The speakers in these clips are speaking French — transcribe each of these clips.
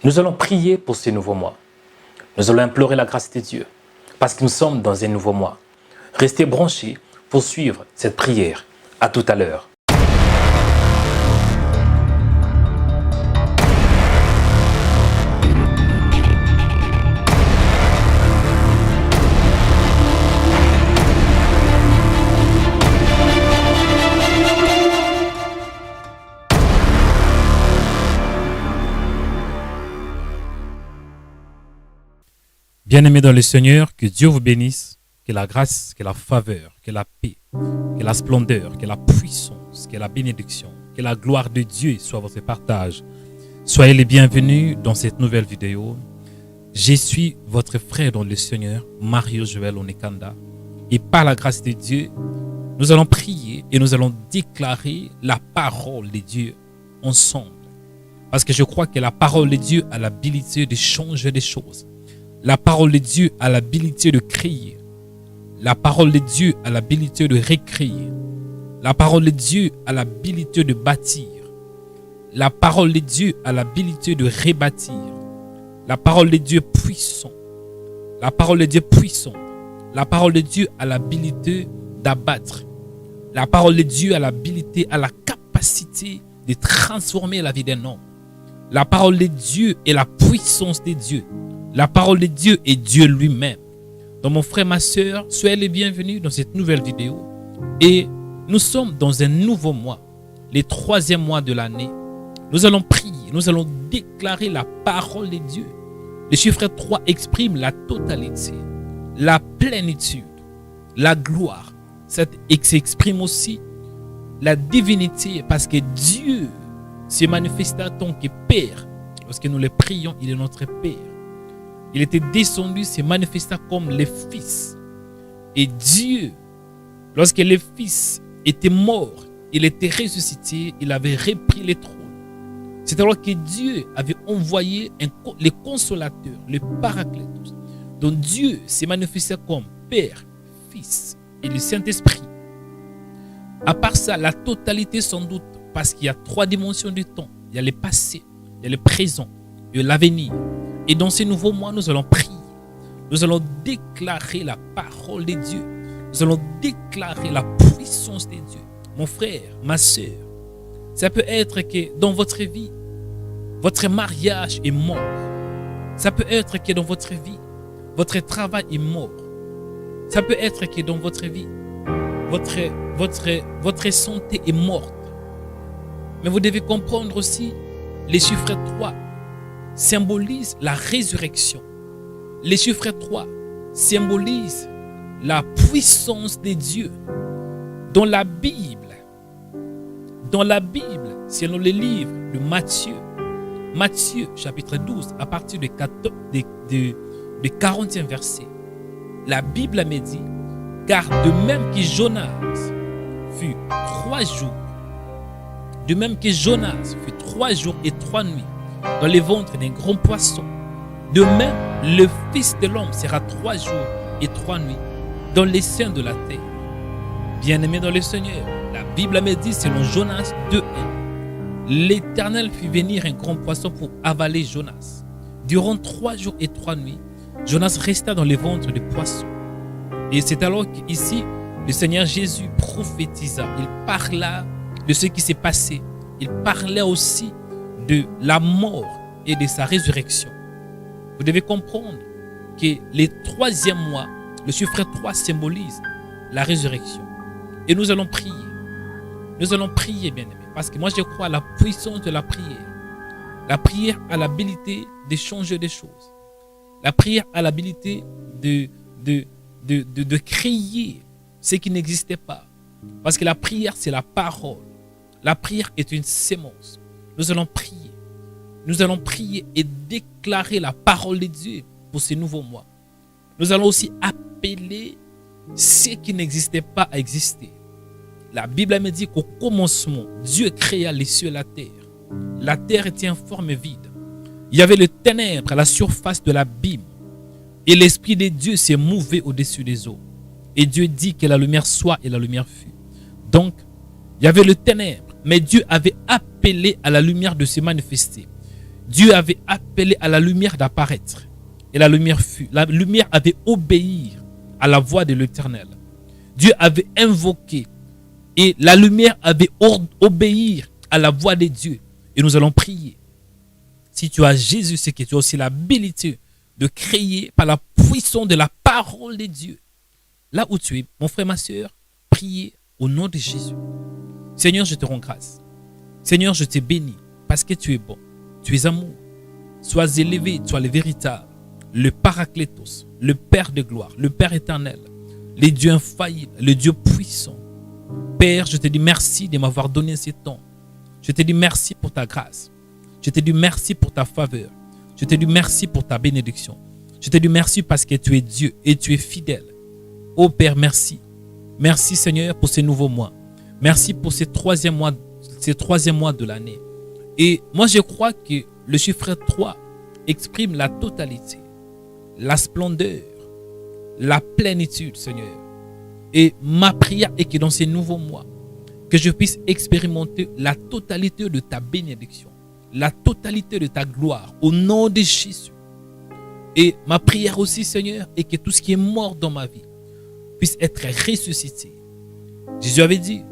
Nous allons prier pour ce nouveau mois. Nous allons implorer la grâce de Dieu parce que nous sommes dans un nouveau mois. Restez branchés pour suivre cette prière. À tout à l'heure. Bien-aimés dans le Seigneur, que Dieu vous bénisse, que la grâce, que la faveur, que la paix, que la splendeur, que la puissance, que la bénédiction, que la gloire de Dieu soit votre partage. Soyez les bienvenus dans cette nouvelle vidéo. Je suis votre frère dans le Seigneur, Mario Joël Onekanda. Et par la grâce de Dieu, nous allons prier et nous allons déclarer la parole de Dieu ensemble. Parce que je crois que la parole de Dieu a l'habilité de changer les choses. La parole de Dieu a l'habilité de créer. La parole de Dieu a l'habilité de recréer. La parole de Dieu a l'habilité de bâtir. La parole de Dieu a l'habilité de rebâtir. La parole de Dieu est puissante. La parole de Dieu est puissante. La parole de Dieu a l'habilité d'abattre. La parole de Dieu a l'habilité, a la capacité de transformer la vie d'un homme. La parole de Dieu est la puissance de Dieu. La parole de Dieu est Dieu lui-même. Donc mon frère, ma soeur, soyez les bienvenus dans cette nouvelle vidéo. Et nous sommes dans un nouveau mois, le 3e mois de l'année. Nous allons prier, nous allons déclarer la parole de Dieu. Le chiffre 3 exprime la totalité, la plénitude, la gloire. Ça exprime aussi la divinité parce que Dieu se manifeste en tant que Père. Lorsque nous le prions, il est notre Père. Il était descendu, se manifesta comme le Fils. Et Dieu, lorsque le Fils était mort, il était ressuscité, il avait repris le trône. C'est alors que Dieu avait envoyé le consolateur, le Paraclétos. Donc Dieu s'est manifesté comme Père, Fils et le Saint-Esprit. À part ça, la totalité sans doute, parce qu'il y a 3 dimensions du temps. Il y a le passé, il y a le présent et l'avenir. Et dans ces nouveaux mois, nous allons prier. Nous allons déclarer la parole de Dieu. Nous allons déclarer la puissance de Dieu. Mon frère, ma soeur, ça peut être que dans votre vie, votre mariage est mort. Ça peut être que dans votre vie, votre travail est mort. Ça peut être que dans votre vie, votre santé est morte. Mais vous devez comprendre aussi, les chiffres 3 symbolise la résurrection. Les chiffres 3 symbolisent la puissance de Dieu. Dans la Bible, selon le livre de Matthieu chapitre 12, à partir de 40e verset, la Bible me dit, car de même que Jonas fut 3 jours, de même que Jonas fut 3 jours et 3 nuits dans le ventre d'un grand poisson, de même le Fils de l'homme sera 3 jours et 3 nuits dans les seins de la terre. Bien-aimé dans le Seigneur, la Bible me dit selon Jonas 2:1, l'Éternel fit venir un grand poisson pour avaler Jonas. Durant 3 jours et 3 nuits, Jonas resta dans le ventre du poisson. Et c'est alors qu'ici, le Seigneur Jésus prophétisa. Il parla de ce qui s'est passé. Il parlait aussi de la mort et de sa résurrection. Vous devez comprendre que le 3e mois, le chiffre 3 symbolise la résurrection. Et nous allons prier. Nous allons prier, bien-aimés, parce que moi je crois à la puissance de la prière. La prière a l'habilité de changer des choses. La prière a l'habilité de créer ce qui n'existait pas. Parce que la prière, c'est la parole. La prière est une sémence. Nous allons prier. Nous allons prier et déclarer la parole de Dieu pour ce nouveau mois. Nous allons aussi appeler ce qui n'existait pas à exister. La Bible me dit qu'au commencement, Dieu créa les cieux et la terre. La terre était en forme vide. Il y avait le ténèbre à la surface de l'abîme. Et l'Esprit de Dieu s'est mouvé au-dessus des eaux. Et Dieu dit que la lumière soit et la lumière fut. Donc, il y avait le ténèbre. Mais Dieu avait appelé à la lumière de se manifester. Dieu avait appelé à la lumière d'apparaître. Et la lumière fut. La lumière avait obéi à la voix de l'Éternel. Dieu avait invoqué et la lumière avait obéi à la voix de Dieu. Et nous allons prier. Si tu as Jésus, c'est que tu as aussi l'habilité de créer par la puissance de la parole de Dieu. Là où tu es, mon frère, ma soeur, priez au nom de Jésus. Seigneur, je te rends grâce. Seigneur, je te bénis parce que tu es bon. Tu es amour. Sois élevé, sois le véritable, le Paraclétos, le Père de gloire, le Père éternel, le Dieu infaillible, le Dieu puissant. Père, je te dis merci de m'avoir donné ce temps. Je te dis merci pour ta grâce. Je te dis merci pour ta faveur. Je te dis merci pour ta bénédiction. Je te dis merci parce que tu es Dieu et tu es fidèle. Oh Père, merci. Merci Seigneur pour ces nouveaux mois. Merci pour ces troisième mois de l'année. Et moi je crois que le chiffre 3 exprime la totalité, la splendeur, la plénitude, Seigneur. Et ma prière est que dans ces nouveaux mois, que je puisse expérimenter la totalité de ta bénédiction, la totalité de ta gloire, au nom de Jésus. Et ma prière aussi, Seigneur, est que tout ce qui est mort dans ma vie puisse être ressuscité. Jésus avait dit,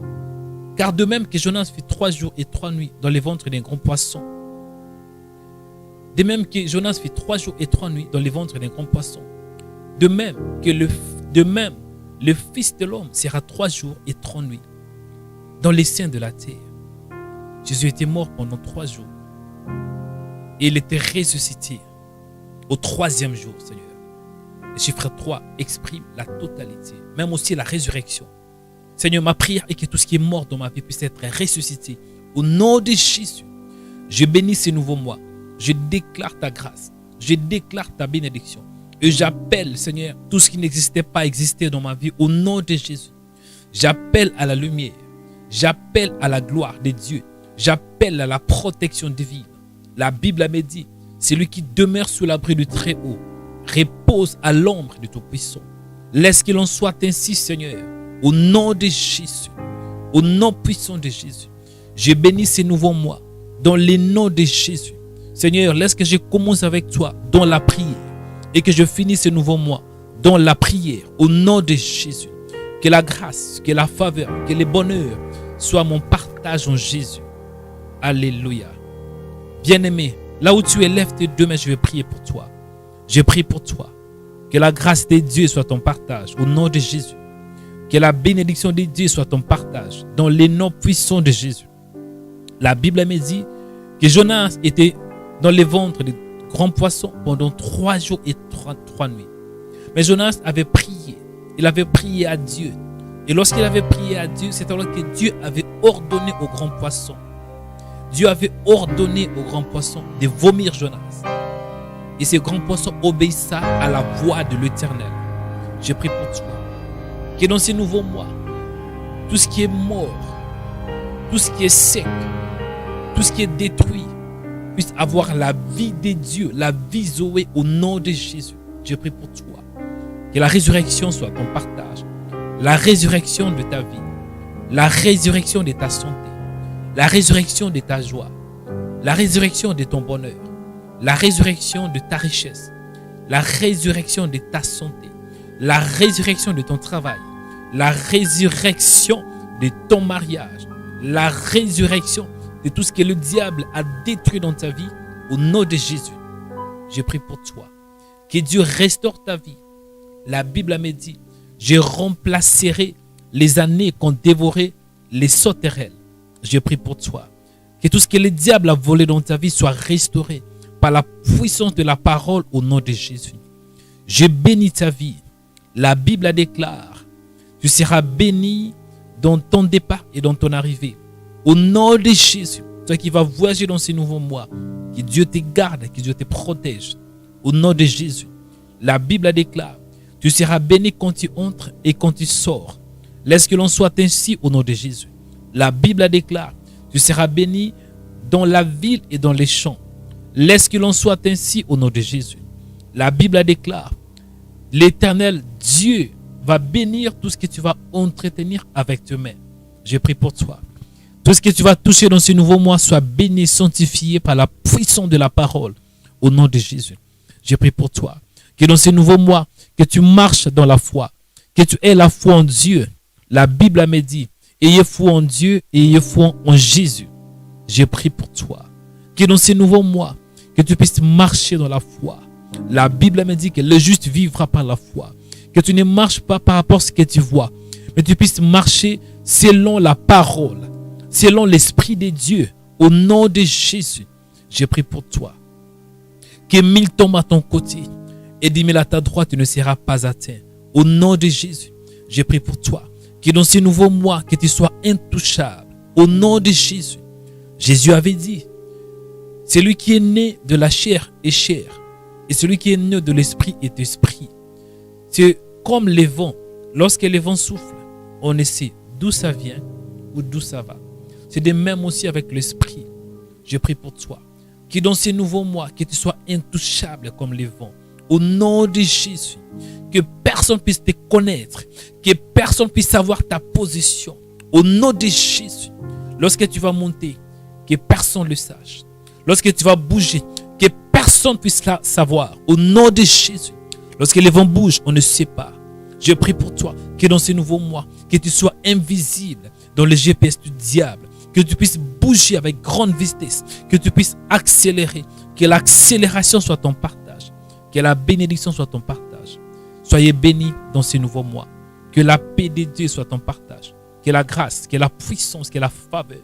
car de même que Jonas fit 3 jours et 3 nuits dans les ventres d'un grand poisson, de même que Jonas fit 3 jours et 3 nuits dans les ventres d'un grand poisson, de même le Fils de l'homme sera 3 jours et 3 nuits dans les seins de la terre. Jésus était mort pendant 3 jours et il était ressuscité au 3e jour, Seigneur. Le chiffre 3 exprime la totalité, même aussi la résurrection. Seigneur, ma prière est que tout ce qui est mort dans ma vie puisse être ressuscité. Au nom de Jésus, je bénis ces nouveaux mois. Je déclare ta grâce. Je déclare ta bénédiction. Et j'appelle, Seigneur, tout ce qui n'existait pas exister dans ma vie au nom de Jésus. J'appelle à la lumière. J'appelle à la gloire de Dieu. J'appelle à la protection divine. La Bible a dit, celui qui demeure sous l'abri du Très-Haut repose à l'ombre de Tout-Puissant. Laisse qu'il en soit ainsi, Seigneur. Au nom de Jésus, au nom puissant de Jésus, je bénis ces nouveaux mois dans le nom de Jésus. Seigneur, laisse que je commence avec toi dans la prière et que je finisse ces nouveaux mois dans la prière au nom de Jésus. Que la grâce, que la faveur, que le bonheur soient mon partage en Jésus. Alléluia. Bien-aimé, là où tu es, lève tes deux mains, je vais prier pour toi. Je prie pour toi. Que la grâce de Dieu soit ton partage au nom de Jésus. Que la bénédiction de Dieu soit ton partage dans les noms puissants de Jésus. La Bible me dit que Jonas était dans les ventres des grands poissons pendant 3 jours et 3 nuits. Mais Jonas avait prié. Il avait prié à Dieu. Et lorsqu'il avait prié à Dieu, c'est alors que Dieu avait ordonné aux grands poissons. Dieu avait ordonné aux grands poissons de vomir Jonas. Et ces grands poissons obéissaient à la voix de l'Éternel. Je prie pour toi. Que dans ces nouveaux mois, tout ce qui est mort, tout ce qui est sec, tout ce qui est détruit, puisse avoir la vie de Dieu, la vie Zoé au nom de Jésus. Je prie pour toi. Que la résurrection soit ton partage. La résurrection de ta vie. La résurrection de ta santé. La résurrection de ta joie. La résurrection de ton bonheur. La résurrection de ta richesse. La résurrection de ta santé. La résurrection de ton travail, la résurrection de ton mariage, la résurrection de tout ce que le diable a détruit dans ta vie, au nom de Jésus. Je prie pour toi. Que Dieu restaure ta vie. La Bible me dit, je remplacerai les années qu'ont dévoré les sauterelles. Je prie pour toi. Que tout ce que le diable a volé dans ta vie soit restauré par la puissance de la parole au nom de Jésus. Je bénis ta vie. La Bible déclare, tu seras béni dans ton départ et dans ton arrivée. Au nom de Jésus, toi qui vas voyager dans ces nouveaux mois, que Dieu te garde, que Dieu te protège. Au nom de Jésus, la Bible déclare, tu seras béni quand tu entres et quand tu sors. Laisse que l'on soit ainsi au nom de Jésus. La Bible déclare, tu seras béni dans la ville et dans les champs. Laisse que l'on soit ainsi au nom de Jésus. La Bible déclare, l'Éternel Dieu va bénir tout ce que tu vas entretenir avec tes mains. Je prie pour toi. Tout ce que tu vas toucher dans ce nouveau mois soit béni, sanctifié par la puissance de la parole. Au nom de Jésus, je prie pour toi. Que dans ce nouveau mois, que tu marches dans la foi. Que tu aies la foi en Dieu. La Bible me dit, ayez foi en Dieu et ayez foi en Jésus. Je prie pour toi. Que dans ce nouveau mois, que tu puisses marcher dans la foi. La Bible me dit que le juste vivra par la foi. Que tu ne marches pas par rapport à ce que tu vois, mais tu puisses marcher selon la parole, selon l'Esprit de Dieu. Au nom de Jésus, je prie pour toi. Que 1000 tombent à ton côté et 10 000 à ta droite, tu ne seras pas atteint. Au nom de Jésus, je prie pour toi. Que dans ce nouveau mois, que tu sois intouchable. Au nom de Jésus. Jésus avait dit, celui qui est né de la chair est chair, et celui qui est né de l'esprit est esprit. C'est comme les vents. Lorsque les vents soufflent, on ne sait d'où ça vient ou d'où ça va. C'est de même aussi avec l'esprit. Je prie pour toi. Que dans ces nouveaux mois, que tu sois intouchable comme les vents. Au nom de Jésus. Que personne puisse te connaître. Que personne puisse savoir ta position. Au nom de Jésus. Lorsque tu vas monter, que personne ne le sache. Lorsque tu vas bouger, que personne puisse savoir. Au nom de Jésus. Lorsque les vents bougent, on ne sait pas. Je prie pour toi que dans ces nouveaux mois, que tu sois invisible dans le GPS du diable. Que tu puisses bouger avec grande vitesse. Que tu puisses accélérer. Que l'accélération soit ton partage. Que la bénédiction soit ton partage. Soyez bénis dans ces nouveaux mois. Que la paix de Dieu soit ton partage. Que la grâce, que la puissance, que la faveur,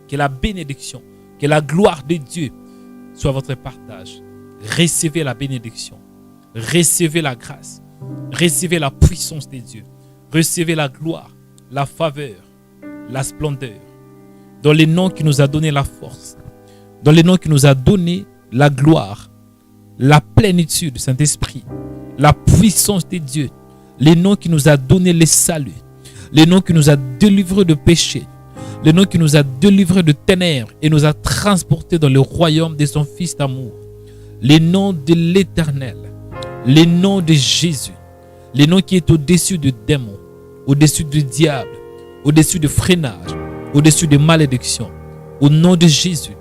que la bénédiction, que la gloire de Dieu soit votre partage. Recevez la bénédiction. Recevez la grâce. Recevez la puissance de Dieu. Recevez la gloire, la faveur, la splendeur. Dans le nom qui nous a donné la force. Dans le nom qui nous a donné la gloire, la plénitude du Saint-Esprit, la puissance de Dieu. Le nom qui nous a donné le salut. Le nom qui nous a délivrés de péché. Le nom qui nous a délivrés de ténèbres et nous a transportés dans le royaume de son Fils d'amour. Le nom de l'Éternel. Le nom de Jésus. Le nom qui est au-dessus du démon, au-dessus du diable, au-dessus du freinage, au-dessus de malédiction. Au nom de Jésus,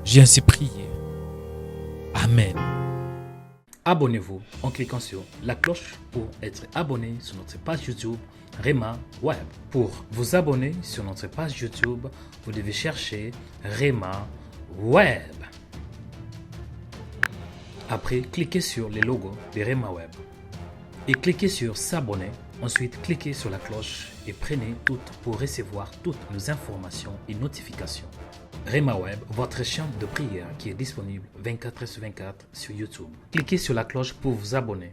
j'ai ainsi prié. Amen. Abonnez-vous en cliquant sur la cloche pour être abonné sur notre page YouTube Rema Web. Pour vous abonner sur notre page YouTube, vous devez chercher Rema Web. Après, cliquez sur le logo de Rema Web et cliquez sur s'abonner. Ensuite, cliquez sur la cloche et prenez toutes pour recevoir toutes nos informations et notifications. Rema Web, votre chaîne de prière qui est disponible 24h sur 24 sur YouTube. Cliquez sur la cloche pour vous abonner.